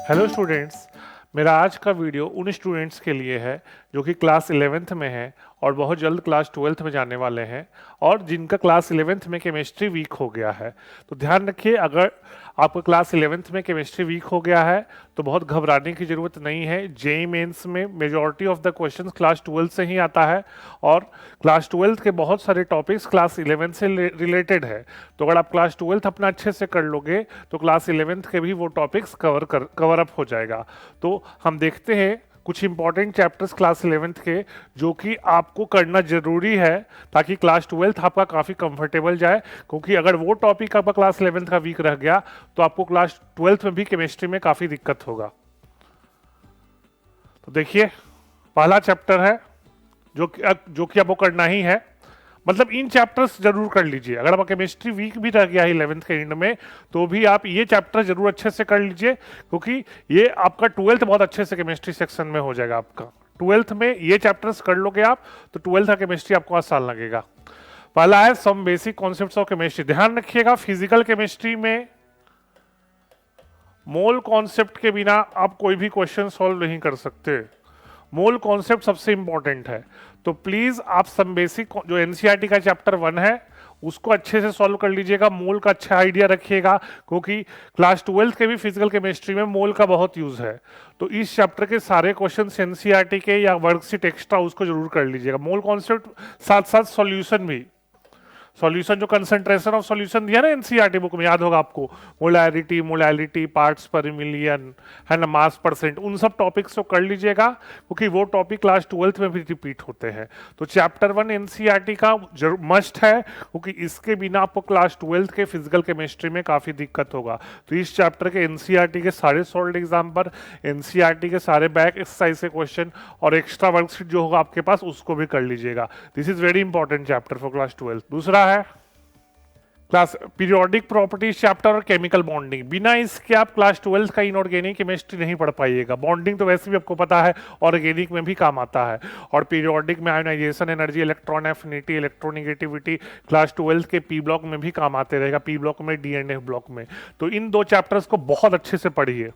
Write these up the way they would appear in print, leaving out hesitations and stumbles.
Hello students. मेरा आज का वीडियो उन स्टूडेंट्स के लिए है जो कि क्लास 11th में हैं और बहुत जल्द क्लास 12th में जाने वाले हैं और जिनका क्लास 11th में केमिस्ट्री वीक हो गया है। तो ध्यान रखिए, अगर आपका क्लास 11th में केमिस्ट्री वीक हो गया है तो बहुत घबराने की ज़रूरत नहीं है। जेईई मेंस में majority of the questions class 12 से ही आता है और क्लास 12 के बहुत सारे टॉपिक्स क्लास 11 से रिलेटेड है। तो अगर आप क्लास 12 अपना अच्छे से कर लोगे तो क्लास 11th के भी वो टॉपिक्स कवर अप हो जाएगा। तो हम देखते हैं कुछ इंपॉर्टेंट चैप्टर्स क्लास 11th के जो कि आपको करना जरूरी है ताकि क्लास 12th आपका काफ़ी कंफर्टेबल जाए, क्योंकि अगर वो टॉपिक आपका क्लास 11th का वीक रह गया तो आपको क्लास 12th में भी केमिस्ट्री में काफ़ी दिक्कत होगा। तो देखिए, पहला चैप्टर है जो कि आपको करना ही है, मतलब इन चैप्टर्स जरूर कर लीजिए। अगर आपका केमिस्ट्री वीक भी रह गया है 11th के एंड में तो भी आप ये चैप्टर जरूर अच्छे से कर लीजिए, क्योंकि ये आपका 12th बहुत अच्छे से केमिस्ट्री सेक्शन में हो जाएगा। आपका 12th में ये चैप्टर्स कर लोगे आप तो 12th का केमिस्ट्री आपको आसान लगेगा। पहला है some basic concepts of chemistry. ध्यान रखिएगा, फिजिकल केमिस्ट्री में मोल कॉन्सेप्ट के बिना आप कोई भी क्वेश्चन सॉल्व नहीं कर सकते। मोल कॉन्सेप्ट सबसे इंपॉर्टेंट है। तो प्लीज आप सम बेसिक जो एनसीईआरटी का चैप्टर 1 है उसको अच्छे से सॉल्व कर लीजिएगा। मोल का अच्छा आइडिया रखिएगा, क्योंकि क्लास 12th के भी फिजिकल केमिस्ट्री में मोल का बहुत यूज है। तो इस चैप्टर के सारे क्वेश्चन एनसीईआरटी के या वर्कशीट एक्स्ट्रा उसको जरूर कर लीजिएगा। मोल कॉन्सेप्ट साथ साथ सॉल्यूशन भी, सॉल्यूशन जो कंसंट्रेशन ऑफ सॉल्यूशन दिया ना एनसीईआरटी बुक में, याद होगा आपको, मोलैरिटी, पार्ट्स पर मिलियन, है ना, मास परसेंट, उन सब टॉपिक्स को कर लीजिएगा क्योंकि वो टॉपिक क्लास 12th में भी रिपीट होते हैं। तो चैप्टर 1 एनसीईआरटी का मस्ट है, क्योंकि इसके बिना आपको क्लास 12th के फिजिकल केमिस्ट्री में काफी दिक्कत होगा। तो इस चैप्टर के एनसीईआरटी के सारे सॉल्व एग्जाम्पल, एनसीईआरटी के सारे बैक एक्सरसाइज के क्वेश्चन और एक्स्ट्रा वर्कशीट जो होगा आपके पास उसको भी कर लीजिएगा। This is very important chapter for class 12th। दूसरा है क्लास पीरियोडिक प्रॉपर्टीज चैप्टर और केमिकल बॉन्डिंग। बिना इसके आप क्लास 12th का इनऑर्गेनिक केमिस्ट्री नहीं पढ़ पाइएगा। बॉन्डिंग तो वैसे भी आपको पता है, ऑर्गेनिक में भी काम आता है, और पीरियोडिक में ionisation energy, electron affinity, electronegativity class 12th के पी ब्लॉक में भी काम आते रहेगा, पी ब्लॉक में, डीएनए ब्लॉक में। तो इन दो चैप्टर्स को बहुत अच्छे से पढ़िए,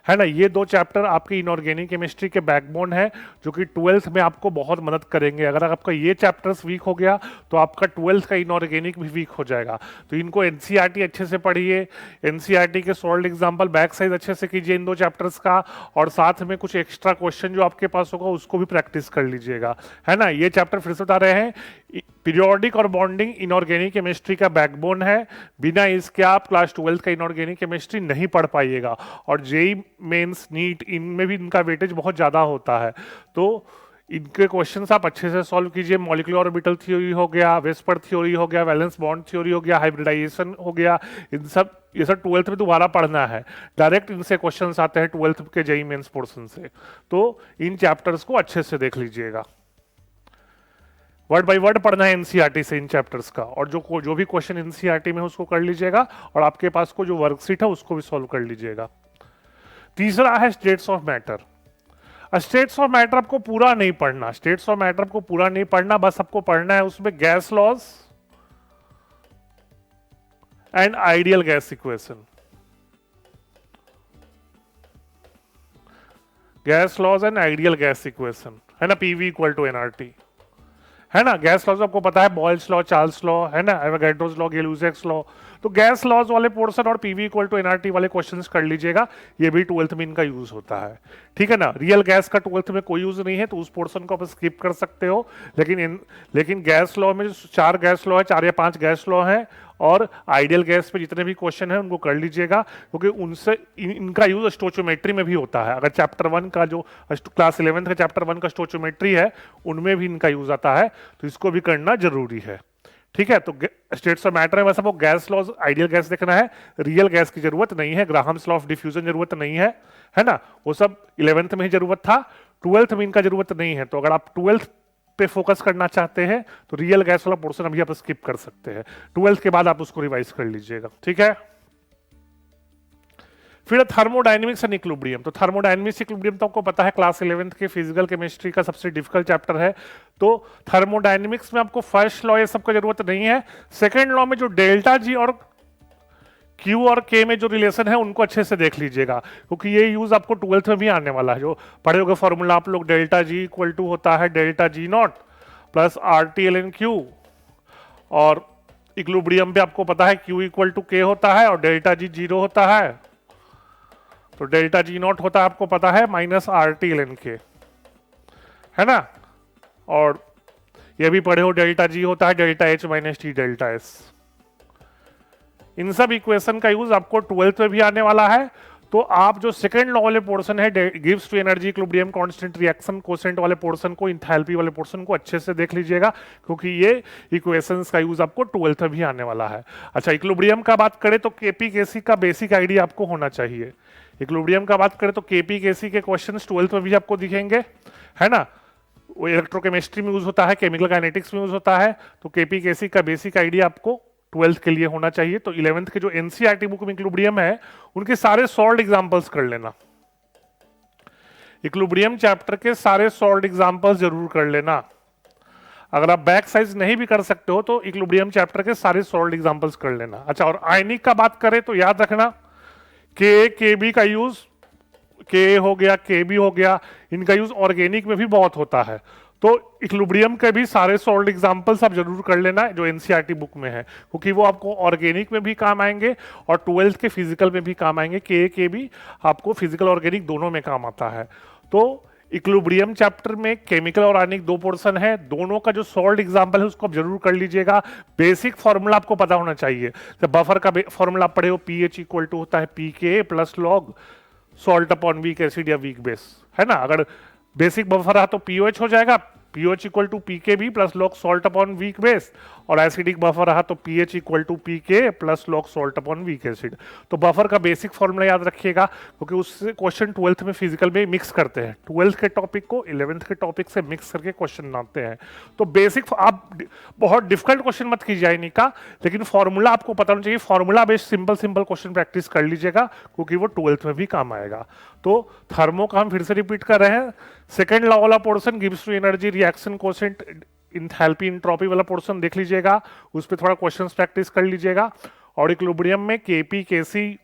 है ना। ये दो चैप्टर आपकी इनऑर्गेनिक केमिस्ट्री के बैकबोन है जो कि 12th में आपको बहुत मदद करेंगे। अगर आपका ये चैप्टर्स वीक हो गया तो आपका 12th का इनऑर्गेनिक भी वीक हो जाएगा। तो इनको एनसीईआरटी अच्छे से पढ़िए, एनसीईआरटी के सॉल्व एग्जांपल बैक साइज अच्छे से कीजिए इन दो चैप्टर्स का, और साथ में कुछ एक्स्ट्रा क्वेश्चन जो आपके पास होगा उसको भी प्रैक्टिस कर लीजिएगा, है ना। ये चैप्टर फिर से बता रहे हैं, पीरियोडिक और बॉन्डिंग इनऑर्गेनिक केमिस्ट्री का बैकबोन है। बिना इसके आप क्लास 12th का इनऑर्गेनिक केमिस्ट्री नहीं पढ़ पाइएगा, और जेईई मेंस, नीट, इनमें भी इनका वेटेज बहुत ज़्यादा होता है। तो इनके क्वेश्चंस आप अच्छे से सॉल्व कीजिए। मॉलिक्यूलर ऑर्बिटल थ्योरी हो गया, वेस्पर थ्योरी हो गया, वैलेंस बॉन्ड थ्योरी हो गया, हाइब्रिडाइजेशन हो गया, इन सब ये सब 12th में दोबारा पढ़ना है। डायरेक्ट इनसे क्वेश्चंस आते हैं 12th के जेईई मेंस पोर्शन से। तो इन चैप्टर्स को अच्छे से देख लीजिएगा, वर्ड बाय वर्ड पढ़ना है एनसीईआरटी से इन चैप्टर्स का, और जो भी क्वेश्चन एनसीईआरटी में उसको कर लीजिएगा, और आपके पास को जो वर्कशीट है उसको भी सॉल्व कर लीजिएगा। तीसरा है states of matter. States of matter आपको पूरा नहीं पढ़ना, स्टेट्स ऑफ मैटर आपको पूरा नहीं पढ़ना, बस आपको पढ़ना है उसमें gas laws and ideal gas equation, gas laws and ideal gas equation, है ना, पीवी इक्वल टू एनआरटी, है ना। गैस लॉज आपको पता है, बॉयल्स लॉ, चार्ल्स लॉ, है ना, एवोगैड्रोस लॉ, गिलुसेक्स लॉ। तो गैस लॉज वाले पोर्शन और पीवी इक्वल टू एनआरटी वाले क्वेश्चंस कर लीजिएगा, ये भी 12th में इनका यूज होता है, ठीक है ना। रियल गैस का 12th में कोई यूज नहीं है तो उस पोर्शन को आप स्किप कर सकते हो, लेकिन गैस लॉ में जो 4 गैस लॉ है, 4 या 5 गैस लॉ है, और आइडियल गैस पे जितने भी क्वेश्चन है उनको कर लीजिएगा, क्योंकि उनसे इनका यूज स्टोचोमेट्री में भी होता है। अगर चैप्टर 1 का जो क्लास 11th का चैप्टर 1 का स्टोचोमेट्री है उनमें भी इनका यूज आता है, तो इसको भी करना जरूरी है, ठीक है। तो स्टेट्स ऑफ मैटर में बस आपको गैस लॉज, आइडियल गैस देखना है, रियल गैस की जरूरत नहीं है, ग्राहम्स लॉ ऑफ डिफ्यूजन जरूरत नहीं है ना, वो सब 11th में ही जरूरत था, 12th में इनका जरूरत नहीं है। तो अगर आप 12th पे फोकस करना चाहते हैं तो रियल गैस वाला पोर्शन अभी आप स्किप कर सकते हैं, 12th के बाद आप उसको रिवाइज कर लीजिएगा, ठीक है। फिर थर्मोडायनेमिक्स एंड इक्विलिब्रियम। तो थर्मोडायनेमिक्स इक्विलिब्रियम तो आपको पता है क्लास 11th के फिजिकल केमिस्ट्री का सबसे डिफिकल्ट चैप्टर है। तो थर्मोडायनेमिक्स में आपको फर्स्ट लॉ ये सबका जरूरत नहीं है। सेकेंड लॉ में जो डेल्टा जी और क्यू और के में जो रिलेशन है उनको अच्छे से देख लीजिएगा, क्योंकि ये यूज आपको 12th में भी आने वाला है। जो पढ़े होगे फॉर्मूला आप लोग, डेल्टा जी इक्वल टू होता है delta G naught plus R T L N Q, और इक्विलिब्रियम पे आपको पता है क्यू इक्वल टू के होता है और डेल्टा जी जीरो होता है, तो डेल्टा जी नॉट होता है आपको पता है minus R T L N K, है ना। और ये भी पढ़े हो डेल्टा जी होता है delta H minus T delta S. इन सब इक्वेशन का यूज आपको 12th में भी आने वाला है। तो आप जो सेकंड लॉ वाले पोर्शन है, गिव्स to energy equilibrium constant reaction quotient वाले पोर्शन को, इंथैल्पी वाले पोर्शन को अच्छे से देख लीजिएगा, क्योंकि ये इक्वेशंस का यूज आपको 12th में भी आने वाला है। अच्छा, इक्विलिब्रियम का बात करें तो केपी केसी का बेसिक आइडिया आपको होना चाहिए। इक्विलिब्रियम का बात करें तो केपी केसी के क्वेश्चंस 12th में भी आपको दिखेंगे, है ना। वो इलेक्ट्रोकेमिस्ट्री में यूज होता है, केमिकल काइनेटिक्स में यूज होता है, तो केपी केसी का बेसिक आइडिया आपको 12th के लिए होना चाहिए। तो 11th के जो एनसीईआरटी बुक में इक्विलिब्रियम है उनके सारे सॉल्व एग्जांपल्स कर लेना। इक्विलिब्रियम चैप्टर के सारे सॉल्व एग्जांपल्स जरूर कर लेना। अगर आप बैक साइज नहीं भी कर सकते हो तो इक्विलिब्रियम चैप्टर के सारे सॉल्व एग्जांपल्स कर लेना। अच्छा, और आयनिक का बात करें तो याद रखना के बी का यूज, के हो गया के बी हो गया, इनका यूज ऑर्गेनिक में भी बहुत होता है। तो इक्विलिब्रियम के भी सारे सॉल्व एग्जांपल्स आप जरूर कर लेना जो एनसीईआरटी बुक में है, क्योंकि वो आपको ऑर्गेनिक में भी काम आएंगे और 12th के फिजिकल में भी काम आएंगे। के भी आपको फिजिकल ऑर्गेनिक दोनों में काम आता है। तो इक्विलिब्रियम चैप्टर में केमिकल और आयनिक दो पोर्शन है, दोनों का जो सॉल्व एग्जांपल है उसको आप जरूर कर लीजिएगा। बेसिक फॉर्मूला आपको पता होना चाहिए। जब बफर का फॉर्मूला पढ़े हो, पीएच इक्वल टू होता है पी के plus log salt upon weak acid या वीक बेस, है ना। अगर बेसिक बफर रहा तो पीओएच हो जाएगा, pOH equal to pK b plus log salt upon weak base, और एसिडिक बफर रहा तो pH equal to pK plus log salt upon weak acid. तो बफर का बेसिक फॉर्मूला याद रखिएगा, क्योंकि उससे क्वेश्चन 12th में फिजिकल में मिक्स करते हैं। 12th के टॉपिक को 11th के टॉपिक से मिक्स करके क्वेश्चन आते हैं। तो बेसिक आप बहुत डिफिकल्ट क्वेश्चन मत कीजिए इन्हीं का, लेकिन फॉर्मूला आपको पता होना चाहिए। Formula based simple simple question practice कर लीजिएगा, क्योंकि वो 12th में भी काम आएगा। तो थर्मो का हम फिर से रिपीट कर रहे हैं। सेकेंड लॉ वाला पोर्शन गिव्स to energy reaction quotient enthalpy entropy वाला पोर्शन देख लीजिएगा, उस पर थोड़ा क्वेश्चंस प्रैक्टिस कर लीजिएगा। और इक्विलिब्रियम में केपी केसी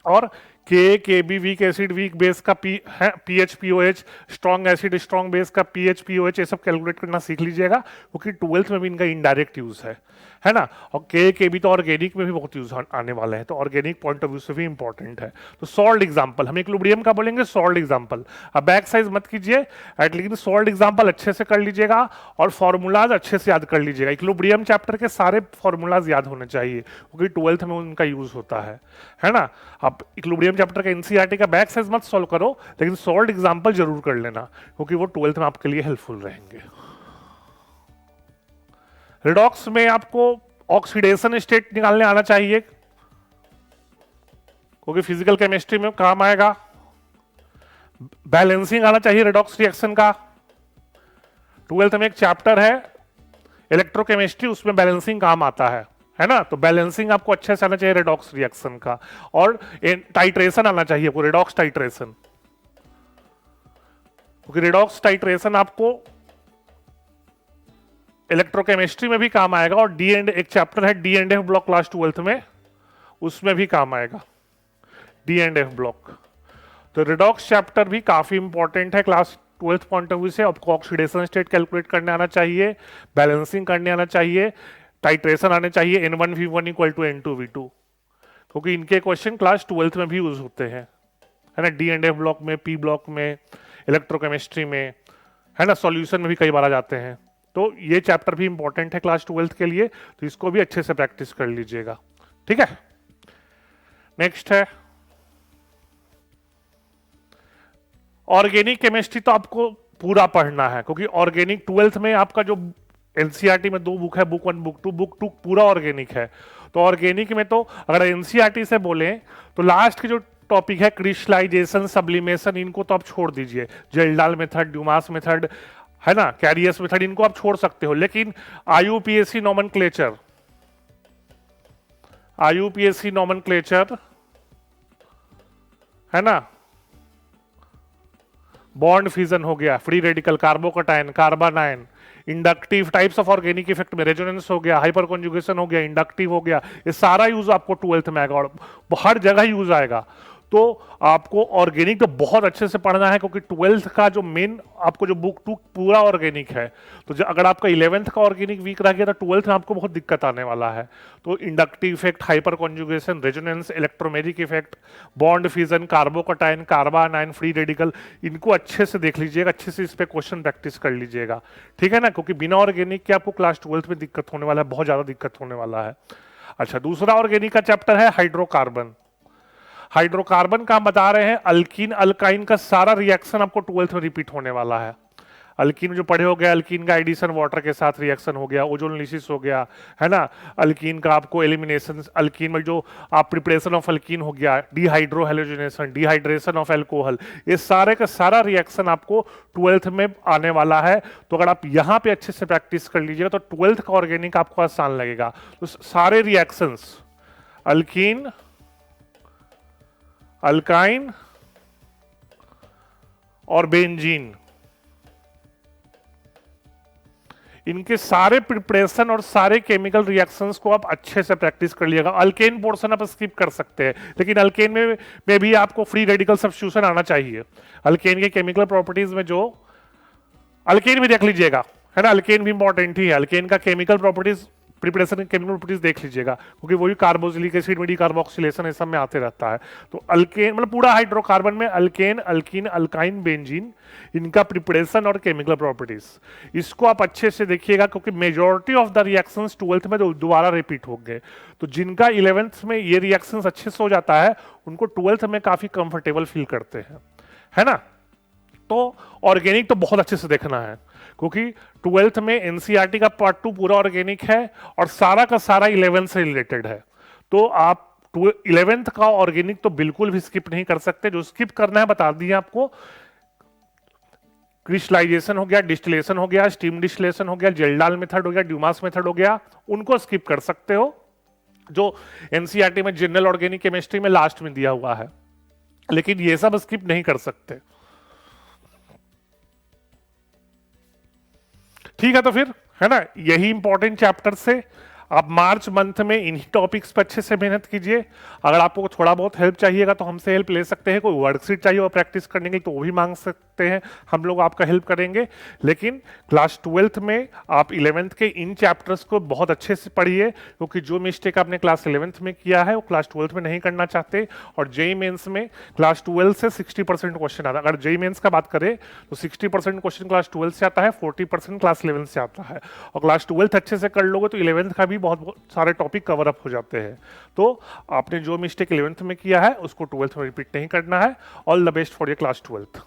और K B weak acid weak base का pH pOH, strong acid strong base का पीएच पीओएच, ये सब कैलकुलेट करना सीख लीजिएगा, क्योंकि 12th में भी इनका इनडायरेक्ट यूज है ना। और के बी तो ऑर्गेनिक में भी बहुत यूज आने वाले हैं, तो ऑर्गेनिक पॉइंट ऑफ व्यू से भी इंपॉर्टेंट है। तो सॉल्ड एग्जांपल, हम इक्विलिब्रियम का बोलेंगे सॉल्ड एग्जांपल। अब बैक साइज मत कीजिए लेकिन सॉल्ड एग्जांपल अच्छे से कर लीजिएगा और फॉर्मूलाज अच्छे से याद कर लीजिएगा। इक्विलिब्रियम चैप्टर के सारे फॉर्मूलाज याद होने चाहिए, क्योंकि 12th में उनका यूज होता है ना। अब इक्विलिब्रियम चैप्टर का एनसीईआरटी का बैक साइज मत सॉल्व करो, लेकिन सॉल्ड एग्जांपल जरूर कर लेना, क्योंकि वो 12th में आपके लिए हेल्पफुल रहेंगे। रिडॉक्स में आपको ऑक्सीडेशन स्टेट निकालने आना चाहिए, क्योंकि फिजिकल केमिस्ट्री में काम आएगा। बैलेंसिंग आना चाहिए रिडॉक्स रिएक्शन का। 12th में एक चैप्टर है इलेक्ट्रोकेमिस्ट्री, उसमें बैलेंसिंग काम आता है ना। तो बैलेंसिंग आपको अच्छे से आना चाहिए रिडॉक्स रिएक्शन का। और टाइट्रेशन आना चाहिए आपको, रिडॉक्स टाइट्रेशन, क्योंकि रिडॉक्स टाइट्रेशन आपको इलेक्ट्रोकेमिस्ट्री में भी काम आएगा। और डी एंड एक चैप्टर है D and F block class 12th में, उसमें भी काम आएगा डी एंड एफ ब्लॉक। तो रिडॉक्स चैप्टर भी काफी इंपॉर्टेंट है class 12th point of view से। आपको ऑक्सीडेशन स्टेट कैलकुलेट करने आना चाहिए, बैलेंसिंग करने आना चाहिए, टाइट्रेशन आने चाहिए, N1V1 इक्वल टू N2V2, क्योंकि इनके क्वेश्चन क्लास 12th में भी यूज होते हैं, है ना। डी एंड एफ ब्लॉक में, पी ब्लॉक में, इलेक्ट्रोकेमिस्ट्री में, है ना। सॉल्यूशन में भी कई बार आ जाते हैं। तो ये चैप्टर भी इंपॉर्टेंट है क्लास 12th के लिए, तो इसको भी अच्छे से प्रैक्टिस कर लीजिएगा, ठीक है। नेक्स्ट है ऑर्गेनिक केमिस्ट्री। तो आपको पूरा पढ़ना है, क्योंकि ऑर्गेनिक 12th में आपका जो एनसीईआरटी में दो बुक है, बुक 1 बुक 2, बुक 2 पूरा ऑर्गेनिक है। तो ऑर्गेनिक में तो अगर एनसीईआरटी से बोले तो लास्ट के जो टॉपिक है क्रिस्टलाइजेशन, सब्लिमेशन, इनको तो आप छोड़ दीजिए। जेल्डाल मेथड, ड्यूमास मेथड, है ना, कैरियस मेथड, इनको आप छोड़ सकते हो। लेकिन आईयूपीएससी नोमेनक्लेचर, आईयूपीएससी नोमेनक्लेचर, है ना, बॉन्ड फ्यूजन हो गया, free radical, carbocation, carbanion, inductive types of organic effect में रेजोनेंस हो गया, हाइपर कॉन्जुगेशन हो गया, इंडक्टिव हो गया, ये सारा यूज आपको 12th में आएगा और हर जगह यूज आएगा। तो आपको ऑर्गेनिक तो बहुत अच्छे से पढ़ना है, क्योंकि 12th का जो मेन आपको जो बुक 2 पूरा ऑर्गेनिक है। तो अगर आपका 11th का ऑर्गेनिक वीक रह गया तो 12th में आपको बहुत दिक्कत आने वाला है। तो inductive effect, hyperconjugation, resonance, electromeric effect, bond fusion, carbocation, carbanion, free radical, इनको अच्छे से देख लीजिएगा, अच्छे से इस पे क्वेश्चन प्रैक्टिस कर लीजिएगा, ठीक है ना, क्योंकि बिना ऑर्गेनिक के आपको क्लास 12th में दिक्कत होने वाला है, बहुत ज्यादा दिक्कत होने वाला है। अच्छा, दूसरा ऑर्गेनिक का चैप्टर है हाइड्रोकार्बन। हाइड्रोकार्बन का हम बता रहे हैं, अल्कीन अल्काइन का सारा रिएक्शन आपको 12th में रिपीट होने वाला है। अल्कीन जो पढ़े हो गया, अल्कीन का एडिशन वाटर के साथ रिएक्शन हो गया, ओजोनलिसिस हो गया, है ना, अल्कीन का आपको एलिमिनेशन, अल्कीन में जो आप प्रिपरेशन ऑफ अल्कीन हो गया, dehydro halogenation, dehydration of alcohol, ये सारे का सारा रिएक्शन आपको 12th में आने वाला है। तो अगर आप यहाँ पे अच्छे से प्रैक्टिस कर लीजिएगा तो 12th का ऑर्गेनिक आपको आसान लगेगा। तो सारे रिएक्शंस, अल्कीन, अल्काइन और बेंजीन, इनके सारे प्रिपरेशन और सारे केमिकल रिएक्शंस को आप अच्छे से प्रैक्टिस कर लिएगा। अल्केन पोर्शन आप स्किप कर सकते हैं, लेकिन अल्केन में भी आपको फ्री रेडिकल सब्स्टिट्यूशन आना चाहिए। अल्केन के केमिकल प्रॉपर्टीज में जो अल्केन भी देख लीजिएगा, है ना, अल्केन भी इंपॉर्टेंट ही है। अल्केन का chemical properties, preparation chemical properties देख लीजिएगा, क्योंकि वही कार्बोक्सिलिक एसिड में डिकार्बोक्सिलेशन ये सब में आते रहता है। तो अल्केन मतलब पूरा हाइड्रोकार्बन में अल्केन, अल्कीन, अल्काइन, बेंजीन, इनका प्रिपरेशन और केमिकल प्रॉपर्टीज, इसको आप अच्छे से देखिएगा, क्योंकि majority of the reactions 12th में दोबारा रिपीट होंगे। तो जिनका 11th में ये रिएक्शंस अच्छे से हो जाता है, उनको 12th में काफी कंफर्टेबल फील करते हैं, है ना। तो ऑर्गेनिक तो बहुत अच्छे से देखना है, क्योंकि 12th में एनसीईआरटी का पार्ट 2 पूरा ऑर्गेनिक है और सारा का सारा 11th से रिलेटेड है। तो आप 11th का ऑर्गेनिक तो बिल्कुल भी स्किप नहीं कर सकते। जो स्किप करना है बता दिए आपको, क्रिस्टलाइजेशन हो गया, डिस्टिलेशन हो गया, स्टीम डिस्टिलेशन हो गया, जेल्डाल मेथड हो गया, ड्यूमास मेथड हो गया, उनको स्किप कर सकते हो, जो एनसीईआरटी में जनरल ऑर्गेनिक केमिस्ट्री में लास्ट में दिया हुआ है, लेकिन ये सब स्किप नहीं कर सकते, ठीक है। तो फिर, है ना, यही इंपॉर्टेंट चैप्टर से आप मार्च मंथ में इन्हीं टॉपिक्स पर अच्छे से मेहनत कीजिए। अगर आपको थोड़ा बहुत हेल्प चाहिएगा तो हमसे हेल्प ले सकते हैं, कोई वर्कशीट चाहिए और प्रैक्टिस करने के लिए तो वो भी मांग सकते हैं, हम लोग आपका हेल्प करेंगे। लेकिन क्लास 12th में आप 11th के इन चैप्टर्स को बहुत अच्छे से पढ़िए, क्योंकि जो मिस्टेक आपने क्लास 11th में किया है वो क्लास 12th में नहीं करना चाहते। और जेईई मेंस में क्लास 12 से 60% क्वेश्चन आता है। अगर जेईई मेंस का बात करें तो 60% क्वेश्चन क्लास 12 से आता है, 40% क्लास 11 से आता है। और क्लास 12 अच्छे से कर लोगे तो 11th का भी बहुत सारे टॉपिक कवर अप हो जाते हैं। तो आपने जो मिस्टेक 11th में किया है उसको 12th में रिपीट नहीं करना है। All the best for your class 12th।